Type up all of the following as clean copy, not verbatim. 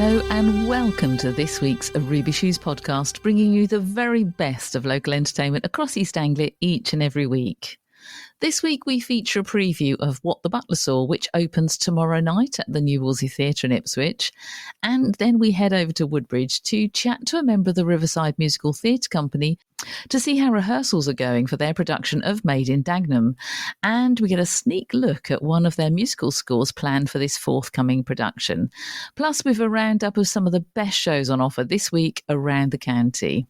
Hello and welcome to this week's Ruby Shoes podcast, bringing you the very best of local entertainment across East Anglia each and every week. This week we feature a preview of What the Butler Saw, which opens tomorrow night at the new Wolsey Theatre in Ipswich. And then we head over to Woodbridge to chat to a member of the Riverside Musical Theatre Company to see how rehearsals are going for their production of Made in Dagenham. And we get a sneak look at one of their musical scores planned for this forthcoming production. Plus, we've a roundup of some of the best shows on offer this week around the county.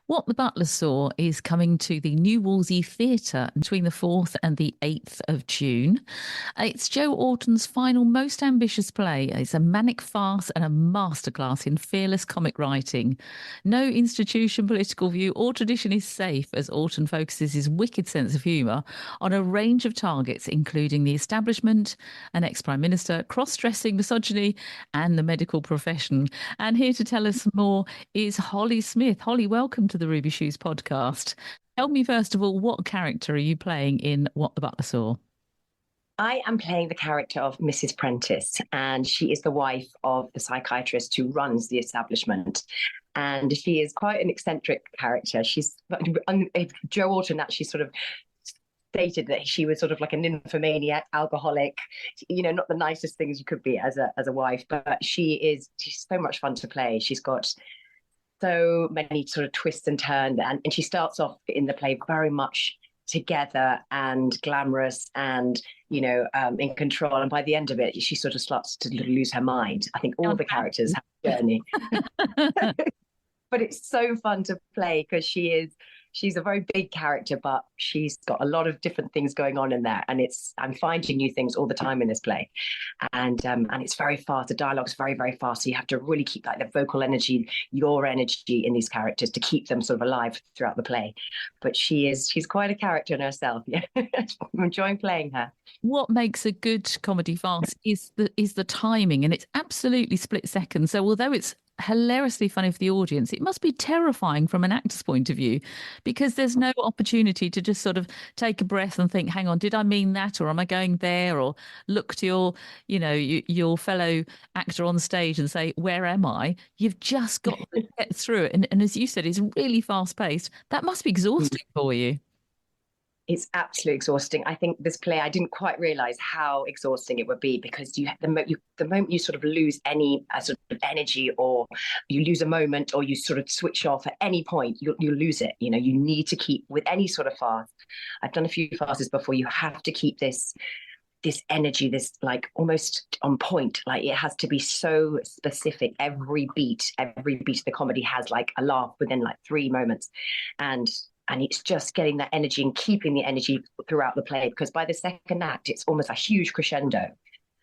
What the Butler Saw is coming to the new Wolsey Theatre between the 4th and the 8th of June. It's Joe Orton's final most ambitious play. It's a manic farce and a masterclass in fearless comic writing. No institution, political view or tradition is safe as Orton focuses his wicked sense of humour on a range of targets, including the establishment, an ex-Prime Minister, cross-dressing, misogyny and the medical profession. And here to tell us more is Holly Smith. Holly, welcome to the Ruby Shoes podcast. Tell me first of all, what character are you playing in What the Butler Saw? I am playing the character of Mrs. Prentice, and she is the wife of the psychiatrist who runs the establishment. And she is quite an eccentric character. Joe Orton actually sort of stated that she was sort of like a nymphomaniac, alcoholic, not the nicest things you could be as a wife, but she's so much fun to play. She's got so many sort of twists and turns, and she starts off in the play very much together and glamorous and in control, and by the end of it she sort of starts to lose her mind. I think all the characters have a journey. But it's so fun to play because she's a very big character, but she's got a lot of different things going on in there, and I'm finding new things all the time in this play, and it's very fast. The dialogue's very, very fast, so you have to really keep like the vocal energy, your energy in these characters to keep them sort of alive throughout the play. But she's quite a character in herself. Yeah, I'm enjoying playing her. What makes a good comedy farce is the timing, and it's absolutely split second. So although it's hilariously funny for the audience, it must be terrifying from an actor's point of view, because there's no opportunity to just sort of take a breath and think, hang on, did I mean that, or am I going there, or look to your fellow actor on stage and say, where am I? You've just got to get through it, and as you said, it's really fast paced. That must be exhausting for you. It's absolutely exhausting. I think this play, I didn't quite realise how exhausting it would be, because the moment you sort of lose any sort of energy, or you lose a moment, or you sort of switch off at any point, you lose it. You need to keep, with any sort of farce. I've done a few farces before. You have to keep this energy, this like almost on point. Like it has to be so specific. Every beat of the comedy has like a laugh within like 3 moments, and it's just getting that energy and keeping the energy throughout the play, because by the second act, it's almost a huge crescendo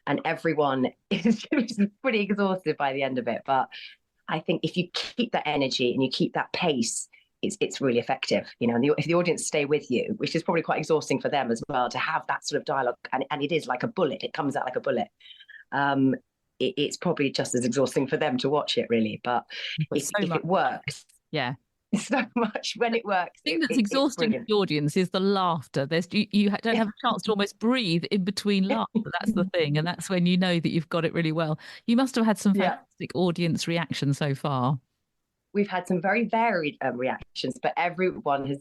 and everyone is pretty exhausted by the end of it. But I think if you keep that energy and you keep that pace, it's really effective. And if the audience stay with you, which is probably quite exhausting for them as well, to have that sort of dialogue, and it is like a bullet. It comes out like a bullet. It's probably just as exhausting for them to watch it, really. But if it works, yeah. So much when it works. The thing that's exhausting for the audience is the laughter. You don't have a chance to almost breathe in between laughter. That's the thing, and that's when you know that you've got it really well. You must have had some fantastic audience reactions so far. We've had some very varied reactions, but everyone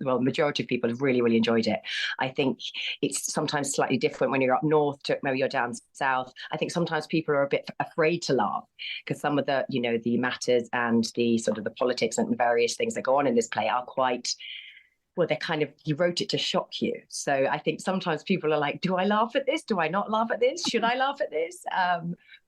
majority of people have really, really enjoyed it. I think it's sometimes slightly different when you're up north to maybe you're down south. I think sometimes people are a bit afraid to laugh because some of the, the matters and the sort of the politics and various things that go on in this play are quite, well, they're kind of, you wrote it to shock you. So I think sometimes people are like, do I laugh at this? Do I not laugh at this? Should I laugh at this?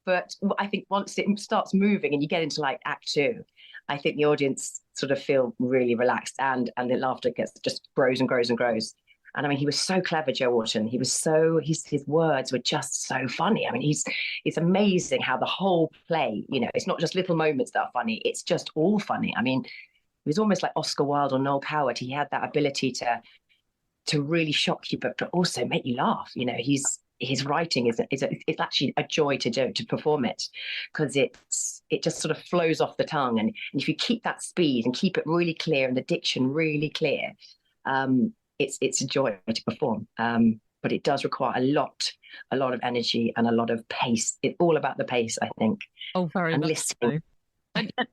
But I think once it starts moving and you get into like act 2, I think the audience sort of feel really relaxed, and the laughter just grows and grows and grows. And I mean, he was so clever, Joe Orton. His words were just so funny. I mean, it's amazing how the whole play, it's not just little moments that are funny. It's just all funny. I mean, he was almost like Oscar Wilde or Noel Coward. He had that ability to really shock you, but also make you laugh. His writing is actually a joy to do, to perform it, because it just sort of flows off the tongue, and if you keep that speed and keep it really clear and the diction really clear, it's a joy to perform. but it does require a lot of energy and a lot of pace. It's all about the pace, I think. Oh, very And much listening. so.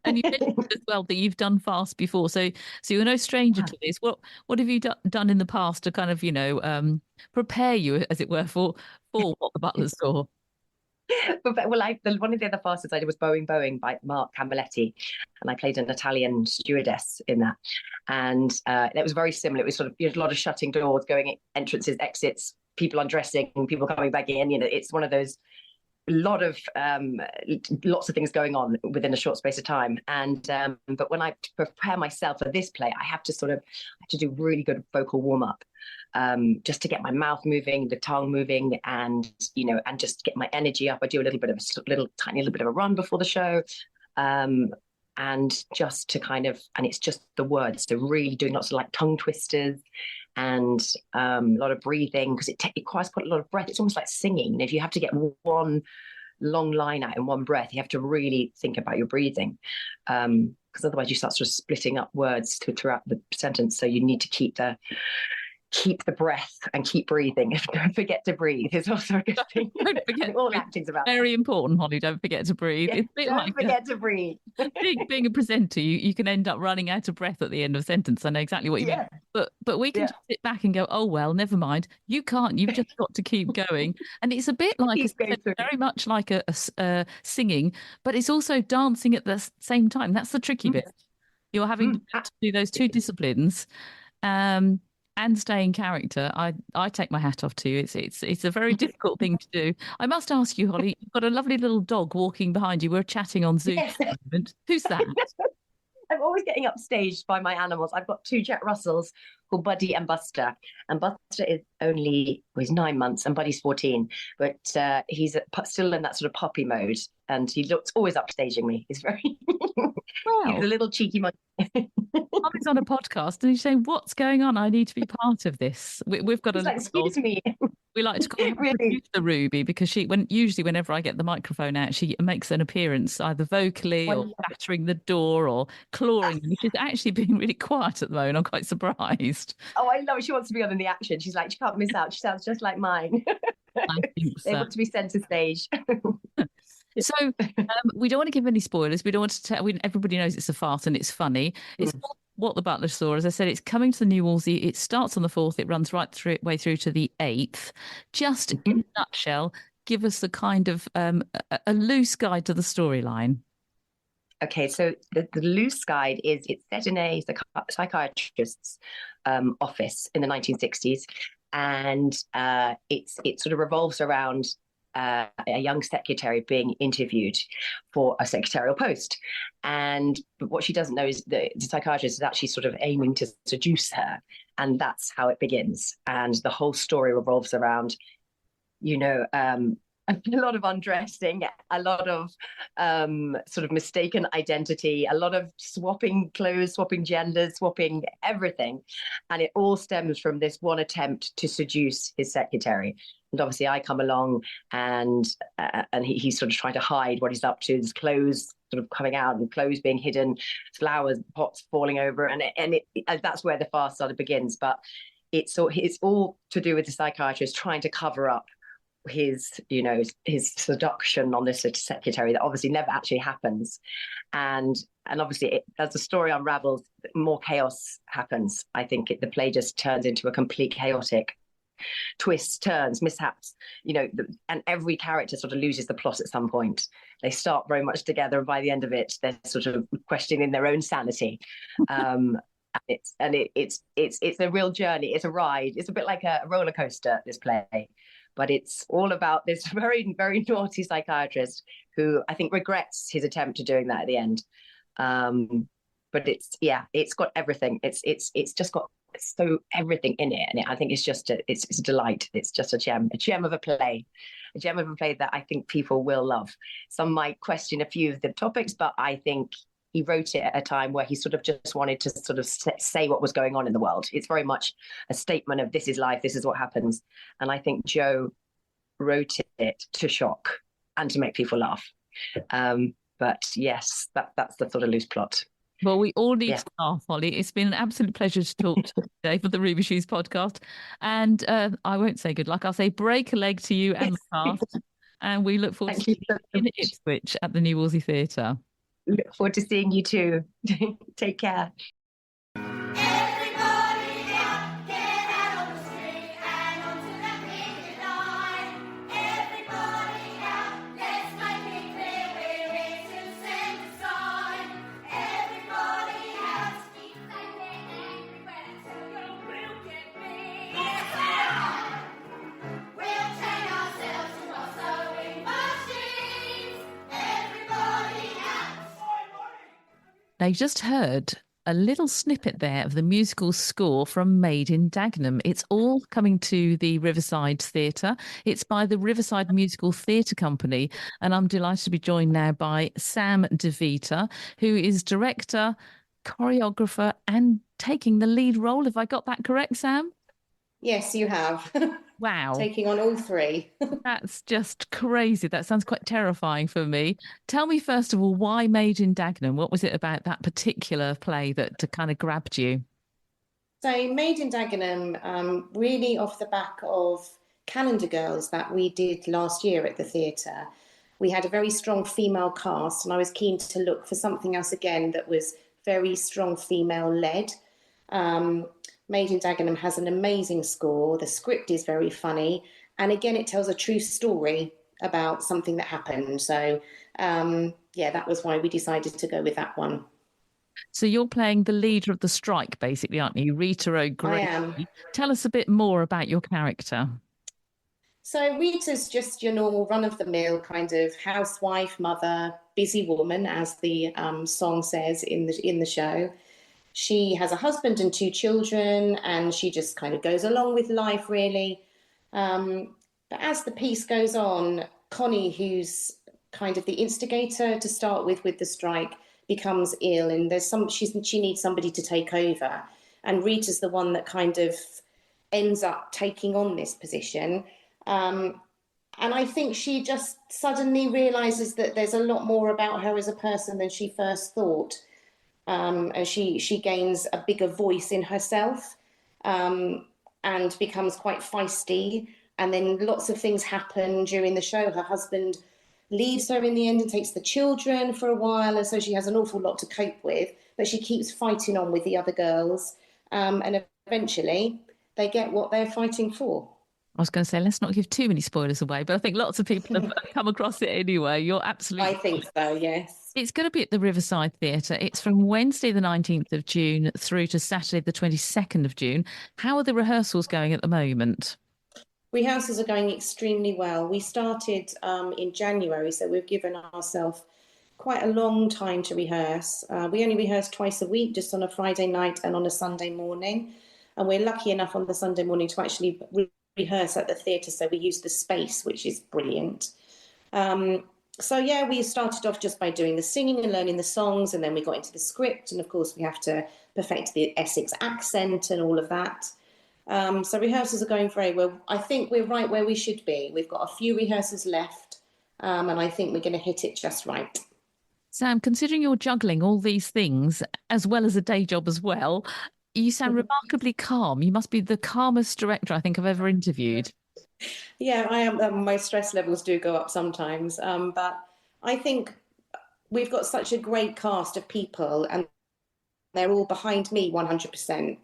And you mentioned as well that you've done fast before, so you're no stranger to this. What have you done in the past to kind of prepare you, as it were, for what the Butler Saw? One of the other fasts I did was Boeing by Mark Camballetti, and I played an Italian stewardess in that. And it was very similar. It was sort of a lot of shutting doors, going entrances, exits, people undressing, people coming back in. It's one of those lots of things going on within a short space of time. And but when I prepare myself for this play, I have to do really good vocal warm up, just to get my mouth moving, the tongue moving, and just get my energy up. I do a tiny little bit of a run before the show, and just to and it's just the words. So really doing lots of like tongue twisters and a lot of breathing, because it requires quite a lot of breath. It's almost like singing. If you have to get one long line out in one breath, you have to really think about your breathing, because otherwise you start sort of splitting up words throughout the sentence. So you need to keep the breath and keep breathing. Don't forget to breathe is also a good thing. Don't forget. All acting's about very important, Holly. Don't forget to breathe. Yeah, It's a bit don't forget to breathe. being a presenter, you can end up running out of breath at the end of a sentence. I know exactly what you mean. But we can just sit back and go, oh well, never mind. You can't. You've just got to keep going. And it's a bit like very much like a singing, but it's also dancing at the same time. That's the tricky bit. You're having to do those two disciplines. And stay in character. I take my hat off to you. It's a very difficult thing to do. I must ask you, Holly, you've got a lovely little dog walking behind you. We're chatting on Zoom at the moment. Who's that? I'm always getting upstaged by my animals. I've got two Jack Russells called Buddy and Buster. And Buster is he's 9 months and Buddy's 14. But he's still in that sort of puppy mode. And he looks always upstaging me. He's he's a little cheeky monkey. Mommy's on a podcast and he's saying, what's going on? I need to be part of this. We've got excuse me. We like to call her producer Ruby, because usually whenever I get the microphone out, she makes an appearance either vocally or battering the door or clawing. She's actually being really quiet at the moment. I'm quite surprised. Oh, I love it. She wants to be on the action. She's like, she can't miss out. She sounds just like mine. I think so. They want to be centre stage. So we don't want to give any spoilers. We don't want to tell. Everybody knows it's a farce and it's funny. It's what the Butler Saw. As I said, it's coming to the New Wolsey. It starts on the 4th. It runs way through to the 8th. Just in a nutshell, give us a kind of a loose guide to the storyline. Okay, so the loose guide is it's set in a psychiatrist's office in the 1960s, and it sort of revolves around a young secretary being interviewed for a secretarial post. And what she doesn't know is the psychiatrist is actually sort of aiming to seduce her. And that's how it begins. And the whole story revolves around, a lot of undressing, a lot of sort of mistaken identity, a lot of swapping clothes, swapping genders, swapping everything. And it all stems from this one attempt to seduce his secretary. And obviously I come along and he's sort of trying to hide what he's up to. His clothes sort of coming out and clothes being hidden, flowers, pots falling over. And that's where the farce sort of begins. But it's all to do with the psychiatrist trying to cover up his seduction on this secretary that obviously never actually happens. And obviously as the story unravels, more chaos happens. I think the play just turns into a complete chaotic twists, turns, mishaps, and every character sort of loses the plot at some point. They start very much together, and by the end of it, they're sort of questioning their own sanity. It's a real journey. It's a ride. It's a bit like a roller coaster, this play, but it's all about this very, very naughty psychiatrist who I think regrets his attempt to doing that at the end. But it's got everything. It's just got so everything in it, and I think it's a delight. It's just a gem of a play that I think people will love. Some might question a few of the topics, but I think he wrote it at a time where he sort of just wanted to sort of say what was going on in the world. It's very much a statement of this is life, this is what happens, and I think Joe wrote it to shock and to make people laugh. But yes, that's the sort of loose plot. Well, we all need Yeah. to laugh, Holly. It's been an absolute pleasure to talk to you today for the Ruby Shoes podcast. And I won't say good luck. I'll say break a leg to you and the cast. And we look forward to Thank you seeing so you in much. Ipswich at the new Wolsey Theatre. Look forward to seeing you too. Take care. Everybody out, get out on the street and onto that picket line. Everybody out, let's make it clear we're here to send a sign. Everybody out, keep singing everywhere till your will get me. We'll chain ourselves to our sewing machines. Everybody out. Now, you just heard a little snippet there of the musical score from Made in Dagenham. It's all coming to the Riverside Theatre. It's by the Riverside Musical Theatre Company. And I'm delighted to be joined now by Sam DeVita, who is director, choreographer, and taking the lead role. Have I got that correct, Sam? Yes, you have. Wow. Taking on all three. That's just crazy. That sounds quite terrifying for me. Tell me, first of all, why Made in Dagenham? What was it about that particular play that kind of grabbed you? So, Made in Dagenham, really off the back of Calendar Girls that we did last year at the theatre. We had a very strong female cast, and I was keen to look for something else again that was very strong female-led. Made in Dagenham has an amazing score. The script is very funny. And again, it tells a true story about something that happened. So, that was why we decided to go with that one. So you're playing the leader of the strike, basically, aren't you? Rita O'Grady. I am. Tell us a bit more about your character. So Rita's just your normal run-of-the-mill kind of housewife, mother, busy woman, as the song says in the show. She has a husband and 2 children, and she just kind of goes along with life, really. But as the piece goes on, Connie, who's kind of the instigator to start with the strike, becomes ill, and she needs somebody to take over. And Rita's the one that kind of ends up taking on this position. And I think she just suddenly realizes that there's a lot more about her as a person than she first thought. As she gains a bigger voice in herself, and becomes quite feisty. And then lots of things happen during the show. Her husband leaves her in the end and takes the children for a while, and so she has an awful lot to cope with, but she keeps fighting on with the other girls, and eventually they get what they're fighting for. I was going to say, let's not give too many spoilers away, but I think lots of people have come across it anyway. You're absolutely... I think so, yes. It's going to be at the Riverside Theatre. It's from Wednesday the 19th of June through to Saturday the 22nd of June. How are the rehearsals going at the moment? Rehearsals are going extremely well. We started in January, so we've given ourselves quite a long time to rehearse. We only rehearse twice a week, just on a Friday night and on a Sunday morning. And we're lucky enough on the Sunday morning to actually rehearse at the theatre, so we use the space, which is brilliant. We started off just by doing the singing and learning the songs, and then we got into the script, and of course we have to perfect the Essex accent and all of that. So rehearsals are going very well. I think we're right where we should be. We've got a few rehearsals left, and I think we're going to hit it just right. Sam, considering you're juggling all these things as well as a day job as well, you sound remarkably calm. You must be the calmest director I think I've ever interviewed. Yeah, I am. My stress levels do go up sometimes, but I think we've got such a great cast of people, and they're all behind me 100%.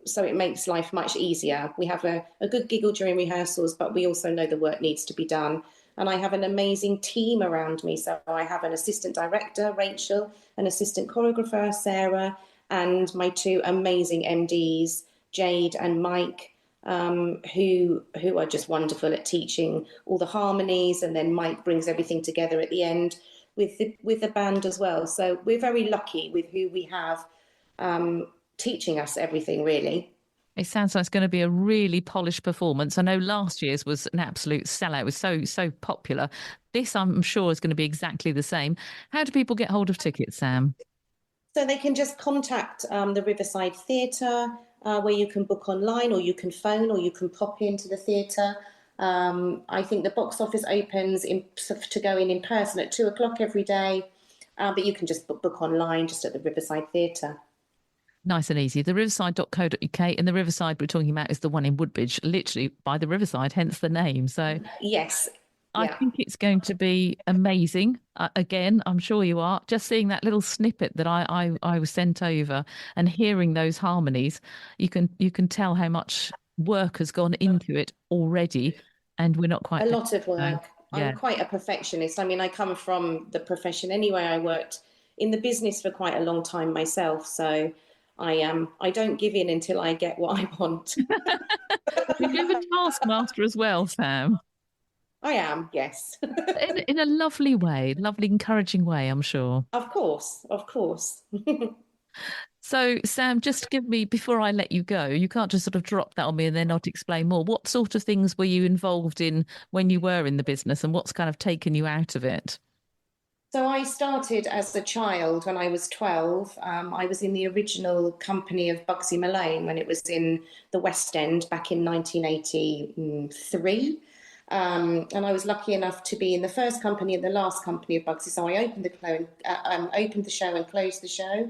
So it makes life much easier. We have a good giggle during rehearsals, but we also know the work needs to be done. And I have an amazing team around me. So I have an assistant director, Rachel, an assistant choreographer, Sarah, and my 2 amazing MDs, Jade and Mike, who are just wonderful at teaching all the harmonies. And then Mike brings everything together at the end with the band as well. So we're very lucky with who we have teaching us everything, really. It sounds like it's going to be a really polished performance. I know last year's was an absolute sellout. It was so popular. This, I'm sure, is going to be exactly the same. How do people get hold of tickets, Sam? So they can just contact the Riverside Theatre, where you can book online, or you can phone, or you can pop into the theatre. I think the box office opens to go in person at 2:00 every day. But you can just book online just at the Riverside Theatre. Nice and easy. The riverside.co.uk, and the Riverside we're talking about is the one in Woodbridge, literally by the Riverside, hence the name. So yes. I think it's going to be amazing. Again, I'm sure you are. Just seeing that little snippet that I was sent over and hearing those harmonies, you can tell how much work has gone into it already, and we're not quite a lot of work. Yeah. I'm quite a perfectionist. I mean, I come from the profession anyway. I worked in the business for quite a long time myself, so I don't give in until I get what I want. You're a bit of a taskmaster as well, Sam. I am, yes. in a lovely way, lovely, encouraging way, I'm sure. Of course. So, Sam, just give me, before I let you go, you can't just sort of drop that on me and then not explain more. What sort of things were you involved in when you were in the business, and what's kind of taken you out of it? So I started as a child when I was 12. I was in the original company of Bugsy Malone when it was in the West End back in 1983. And I was lucky enough to be in the first company and the last company of Bugsy. So I opened the show and closed the show.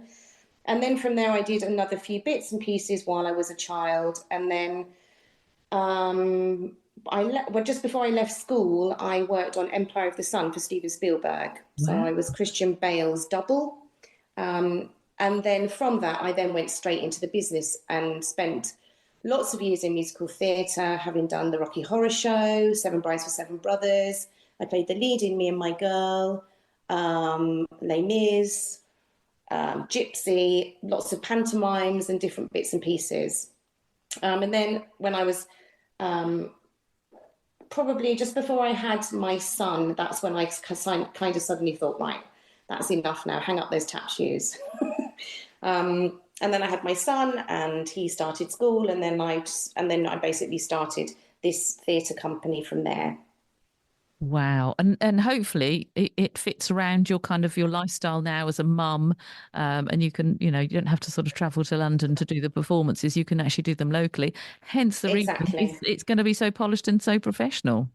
And then from there, I did another few bits and pieces while I was a child. And then just before I left school, I worked on Empire of the Sun for Steven Spielberg. So I was Christian Bale's double. And then from that, I then went straight into the business and spent lots of years in musical theatre, having done the Rocky Horror Show, Seven Brides for Seven Brothers. I played the lead in Me and My Girl, Les Mis, Gypsy, lots of pantomimes and different bits and pieces. And then when I was probably just before I had my son, that's when I kind of suddenly thought, right, that's enough now, hang up those tap shoes. And then I had my son and he started school, and then I basically started this theatre company from there. Wow. And hopefully it fits around your lifestyle now as a mum, and you can, you don't have to sort of travel to London to do the performances. You can actually do them locally. Hence the reason it's going to be so polished and so professional.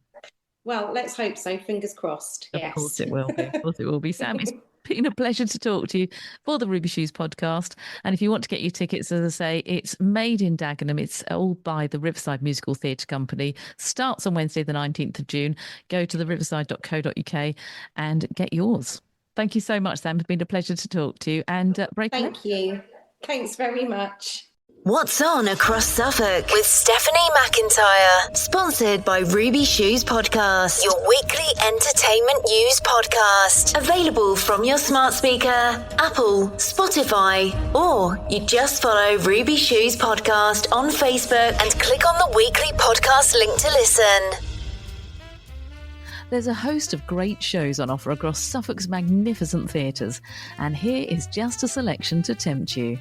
Well, let's hope so. Fingers crossed. Of course it will be. Of course it will be. Sam, it's been a pleasure to talk to you for the Ruby Shoes podcast. And if you want to get your tickets, as I say, it's made in Dagenham. It's all by the Riverside Musical Theatre Company. Starts on Wednesday, the 19th of June. Go to the riverside.co.uk and get yours. Thank you so much, Sam. It's been a pleasure to talk to you. And Thank you. Thanks very much. What's on across Suffolk with Stephanie McIntyre, sponsored by Ruby Shoes Podcast, your weekly entertainment news podcast, available from your smart speaker, Apple, Spotify, or you just follow Ruby Shoes Podcast on Facebook and click on the weekly podcast link to listen. There's a host of great shows on offer across Suffolk's magnificent theatres, and here is just a selection to tempt you.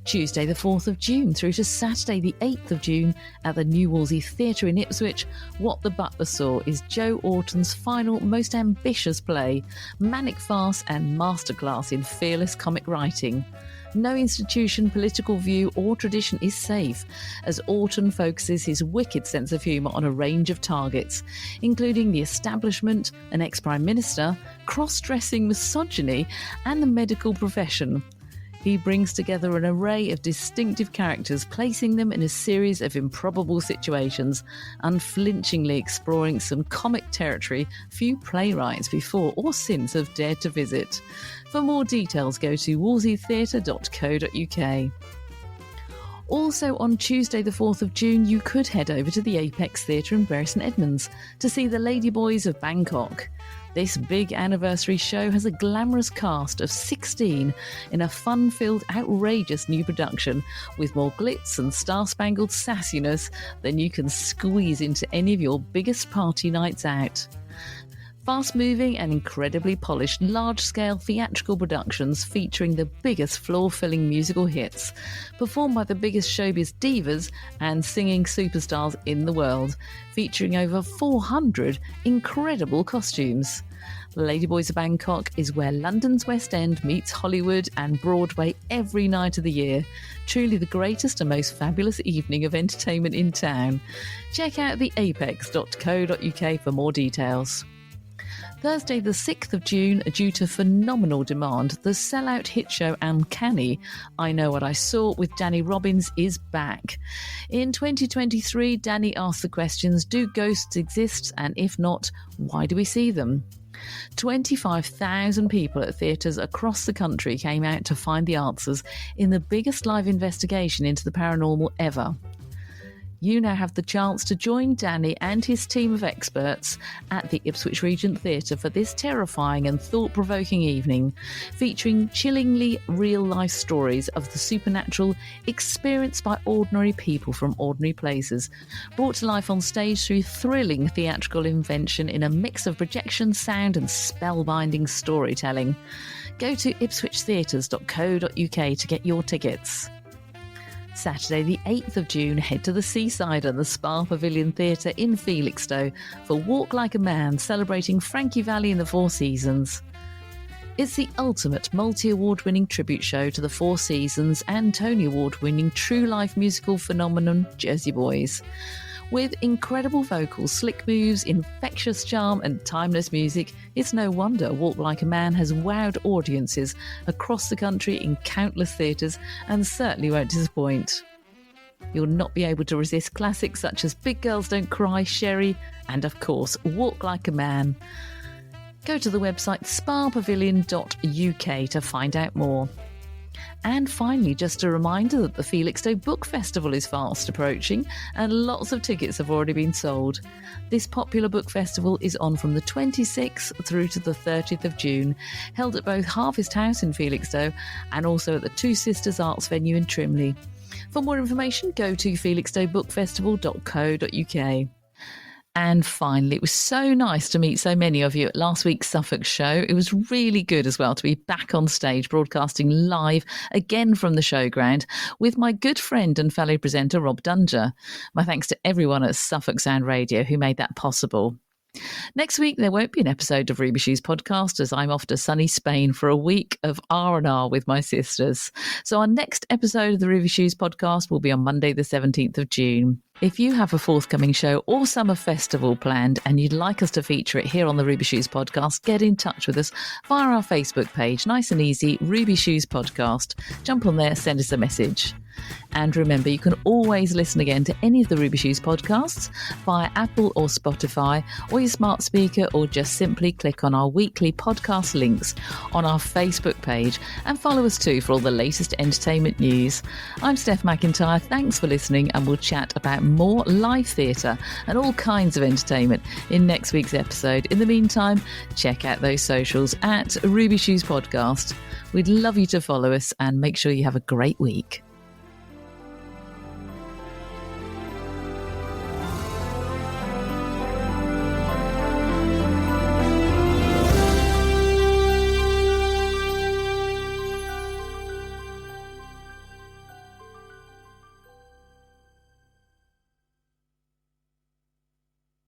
Tuesday the 4th of June through to Saturday the 8th of June at the new Wolsey Theatre in Ipswich, What the Butler Saw is Joe Orton's final, most ambitious play, manic farce and masterclass in fearless comic writing. No institution, political view or tradition is safe, as Orton focuses his wicked sense of humour on a range of targets, including the establishment, an ex-Prime Minister, cross-dressing misogyny and the medical profession. He brings together an array of distinctive characters, placing them in a series of improbable situations, unflinchingly exploring some comic territory few playwrights before or since have dared to visit. For more details, go to wolseytheatre.co.uk. Also on Tuesday the 4th of June, you could head over to the Apex Theatre in Bury St Edmunds to see the Ladyboys of Bangkok. This big anniversary show has a glamorous cast of 16 in a fun-filled, outrageous new production with more glitz and star-spangled sassiness than you can squeeze into any of your biggest party nights out. Fast-moving and incredibly polished large-scale theatrical productions featuring the biggest floor-filling musical hits, performed by the biggest showbiz divas and singing superstars in the world, featuring over 400 incredible costumes. Ladyboys of Bangkok is where London's West End meets Hollywood and Broadway every night of the year. Truly the greatest and most fabulous evening of entertainment in town. Check out the apex.co.uk for more details. Thursday the 6th of June, due to phenomenal demand, the sellout hit show Uncanny, I Know What I Saw with Danny Robbins is back. In 2023, Danny asks the questions, do ghosts exist? And if not, why do we see them? 25,000 people at theatres across the country came out to find the answers in the biggest live investigation into the paranormal ever. You now have the chance to join Danny and his team of experts at the Ipswich Regent Theatre for this terrifying and thought-provoking evening, featuring chillingly real-life stories of the supernatural experienced by ordinary people from ordinary places, brought to life on stage through thrilling theatrical invention in a mix of projection, sound and spellbinding storytelling. Go to ipswichtheatres.co.uk to get your tickets. Saturday the 8th of June, head to the Seaside and the Spa Pavilion Theatre in Felixstowe for Walk Like a Man, celebrating Frankie Valli in the Four Seasons. It's the ultimate multi-award-winning tribute show to the Four Seasons and Tony Award-winning true life musical phenomenon Jersey Boys. With incredible vocals, slick moves, infectious charm and timeless music, it's no wonder Walk Like a Man has wowed audiences across the country in countless theatres and certainly won't disappoint. You'll not be able to resist classics such as Big Girls Don't Cry, Sherry and, of course, Walk Like a Man. Go to the website spapavilion.uk to find out more. And finally, just a reminder that the Felixstowe Book Festival is fast approaching and lots of tickets have already been sold. This popular book festival is on from the 26th through to the 30th of June, held at both Harvest House in Felixstowe and also at the Two Sisters Arts venue in Trimley. For more information, go to felixstowebookfestival.co.uk. And finally, it was so nice to meet so many of you at last week's Suffolk show. It was really good as well to be back on stage broadcasting live again from the showground with my good friend and fellow presenter Rob Dunger. My thanks to everyone at Suffolk Sound Radio who made that possible. Next week, there won't be an episode of Ruby Shoes podcast as I'm off to sunny Spain for a week of R&R with my sisters. So our next episode of the Ruby Shoes podcast will be on Monday, the 17th of June. If you have a forthcoming show or summer festival planned and you'd like us to feature it here on the Ruby Shoes podcast, get in touch with us via our Facebook page. Nice and easy, Ruby Shoes podcast. Jump on there, send us a message. And remember, you can always listen again to any of the Ruby Shoes podcasts via Apple or Spotify or your smart speaker, or just simply click on our weekly podcast links on our Facebook page and follow us too for all the latest entertainment news. I'm Steph McIntyre. Thanks for listening, and we'll chat about more live theatre and all kinds of entertainment in next week's episode. In the meantime, check out those socials at Ruby Shoes Podcast. We'd love you to follow us and make sure you have a great week.